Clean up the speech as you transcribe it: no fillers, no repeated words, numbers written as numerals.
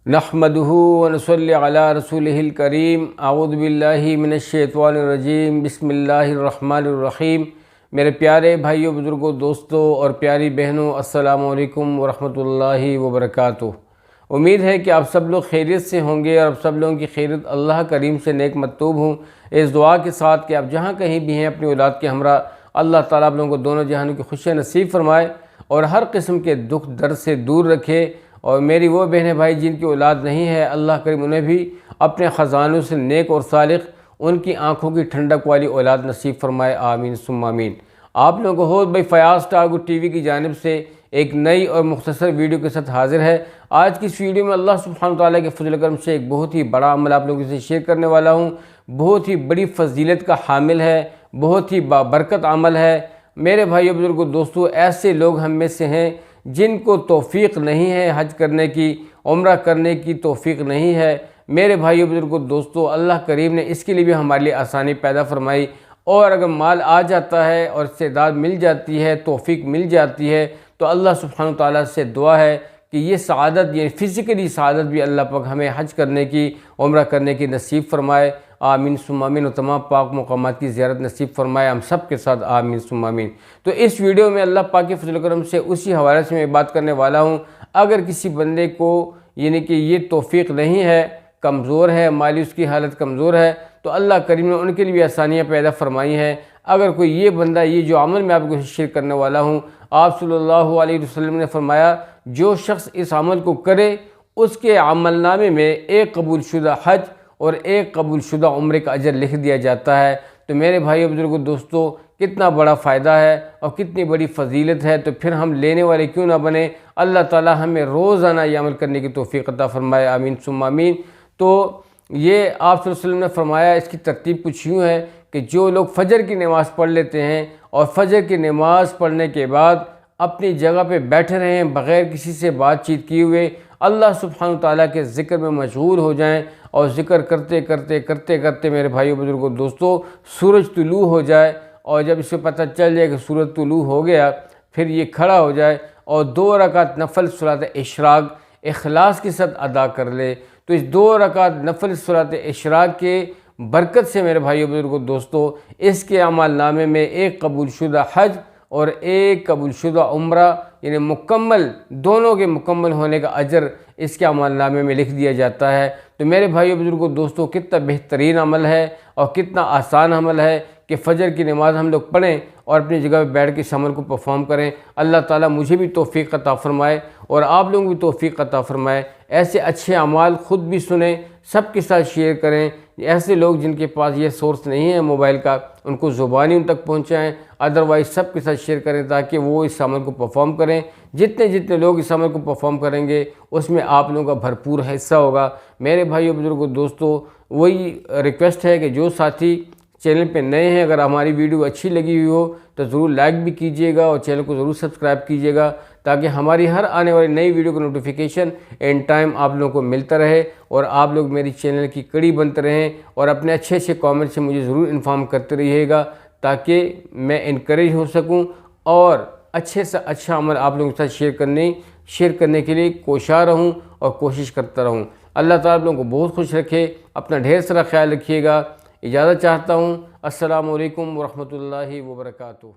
नहमदुहु व नसल्ली अला रसूलिहिल करीम। अऊज़ु बिल्लाहि मिनश्शैतानिर्रजीम। बिस्मिल्लाहिर्रहमानिर्रहीम। मेरे प्यारे भाइयों, बुज़ुर्गों, दोस्तों और प्यारी बहनों, अस्सलामु अलैकुम व रहमतुल्लाहि व बरकातुहू। उम्मीद है कि आप सब लोग खैरियत से होंगे और आप सब लोगों की खैरियत अल्लाह करीम से नेक मतूब हूँ। इस दुआ के साथ कि आप जहाँ कहीं भी हैं अपनी औलाद के हमरा अल्लाह ताला आप लोगों को दोनों जहानों की खुशियाँ नसीब फरमाए और हर किस्म के दुख दर्द से दूर रखे। और मेरी वो बहनें भाई जिनकी औलाद नहीं है, अल्लाह करीम उन्हें भी अपने ख़जानों से नेक और सालिक, उनकी आँखों की ठंडक वाली औलाद नसीब फरमाए। आमीन सुम्मा आमीन। आप लोगों को हो भाई फयाज़ टागो टीवी की जानिब से एक नई और मुख्तसर वीडियो के साथ हाजिर है। आज की इस वीडियो में अल्लाह सुब्हानहू तआला के फज़ल करम से एक बहुत ही बड़ा अमल आप लोगों से शेयर करने वाला हूँ। बहुत ही बड़ी फजीलत का हामिल है, बहुत ही बाबरकत अमल है। मेरे भाइयों, बुजुर्गों, दोस्तों, ऐसे लोग हम में से हैं जिनको तौफ़ीक़ नहीं है हज करने की, उम्रा करने की तौफ़ीक़ नहीं है। मेरे भाइयों, बुजुर्गों, दोस्तों, अल्लाह करीम ने इसके लिए भी हमारे लिए आसानी पैदा फरमाई। और अगर माल आ जाता है और इस्तेदाद मिल जाती है, तौफ़ीक़ मिल जाती है, तो अल्लाह सुब्हानहू तआला से दुआ है कि ये सआदत, ये फ़िज़िकली सआदत भी अल्लाह पाक हमें हज करने की, उम्रा करने की नसीब फरमाए। आमीन सुम्मा आमीन। और तमाम पाक मकामात की ज़ियारत नसीब फरमाए हम सब के साथ। आमीन सुम्मा आमीन। तो इस वीडियो में अल्लाह पाक के फज़ल करम से उसी हवाले से मैं बात करने वाला हूँ। अगर किसी बंदे को यानी कि ये तौफ़ीक़ नहीं है, कमज़ोर है, माली उसकी हालत कमज़ोर है, तो अल्लाह करीम ने उनके लिए भी आसानियाँ पैदा फरमाई हैं। अगर कोई ये बंदा, ये जो अमल मैं आपको शेयर करने वाला हूँ, आप सल्लल्लाहु अलैहि वसल्लम ने फरमाया जो शख्स इस अमल को करे उसके अमलनामे में एक कबूलशुदा हज और एक कबूलशुदा उम्रे का अजर लिख दिया जाता है। तो मेरे भाइयों, बुजुर्गों, दोस्तों, कितना बड़ा फ़ायदा है और कितनी बड़ी फजीलत है। तो फिर हम लेने वाले क्यों ना बने। अल्लाह ताला हमें रोज़ाना ये अमल करने की तौफ़ीक़ अता फ़रमाए। आमीन सुम्मा आमीन। तो ये आप सल्लल्लाहु अलैहि वसल्लम ने फरमाया, इसकी तरतीब कुछ यूँ है कि जो लोग फ़जर की नमाज़ पढ़ लेते हैं और फ़जर की नमाज़ पढ़ने के बाद अपनी जगह पे बैठे रहें बग़ैर किसी से बातचीत किए हुए, अल्लाह सुब्हानहू तआला के ज़िक्र में मशगूल हो जाएं और ज़िक्र करते करते करते करते मेरे भाइयों, बुजुर्गों, दोस्तों, सूरज तुलू हो जाए। और जब इसे पता चल जाए कि सूरज तुलू हो गया, फिर ये खड़ा हो जाए और 2 रकात नफल सलात इशराक इखलास के साथ अदा कर ले। तो इस 2 रकात नफल सलात इशराक के बरकत से मेरे भाइयों, बुजुर्गों, दोस्तों, इसके अमाल नामे में एक कबूलशुदा हज और एक कबूलशुदा उम्रा यानी मुकम्मल, दोनों के मुकम्मल होने का अजर इसके अमल नामे में लिख दिया जाता है। तो मेरे भाइयों, बुजुर्गों, दोस्तों, कितना बेहतरीन अमल है और कितना आसान अमल है कि फ़जर की नमाज़ हम लोग पढ़ें और अपनी जगह पर बैठ के इस अमल को परफॉर्म करें। अल्लाह ताला मुझे भी तौफ़ीक़ अता फ़रमाए और आप लोगों को भी तौफ़ीक़ अता फ़रमाए। ऐसे अच्छे अमाल ख़ुद भी सुने, सबके साथ शेयर करें। ऐसे लोग जिनके पास ये सोर्स नहीं है मोबाइल का, उनको ज़ुबानी उन तक पहुँचाएँ, अदरवाइज़ सबके साथ शेयर करें ताकि वो इस अमल को परफॉर्म करें। जितने जितने लोग इस अमल को परफॉर्म करेंगे उसमें आप लोगों का भरपूर हिस्सा होगा। मेरे भाइयों, बुजुर्गों, दोस्तों, वही रिक्वेस्ट है कि जो साथी चैनल पे नए हैं, अगर हमारी वीडियो अच्छी लगी हुई हो तो ज़रूर लाइक भी कीजिएगा और चैनल को ज़रूर सब्सक्राइब कीजिएगा ताकि हमारी हर आने वाली नई वीडियो का नोटिफिकेशन इन टाइम आप लोगों को मिलता रहे और आप लोग मेरी चैनल की कड़ी बनते रहें और अपने अच्छे अच्छे कमेंट से मुझे ज़रूर इन्फॉर्म करते रहिएगा ताकि मैं इनकरेज हो सकूँ और अच्छे से अच्छा अमल आप लोगों के साथ शेयर करने के लिए कोशिश रहूँ और कोशिश करता रहूँ। अल्लाह ताला आप लोगों को बहुत खुश रखे। अपना ढेर सारा ख्याल रखिएगा। इजाज़त चाहता हूँ। अस्सलामु अलैकुम व रहमतुल्लाहि व बरकातुहू।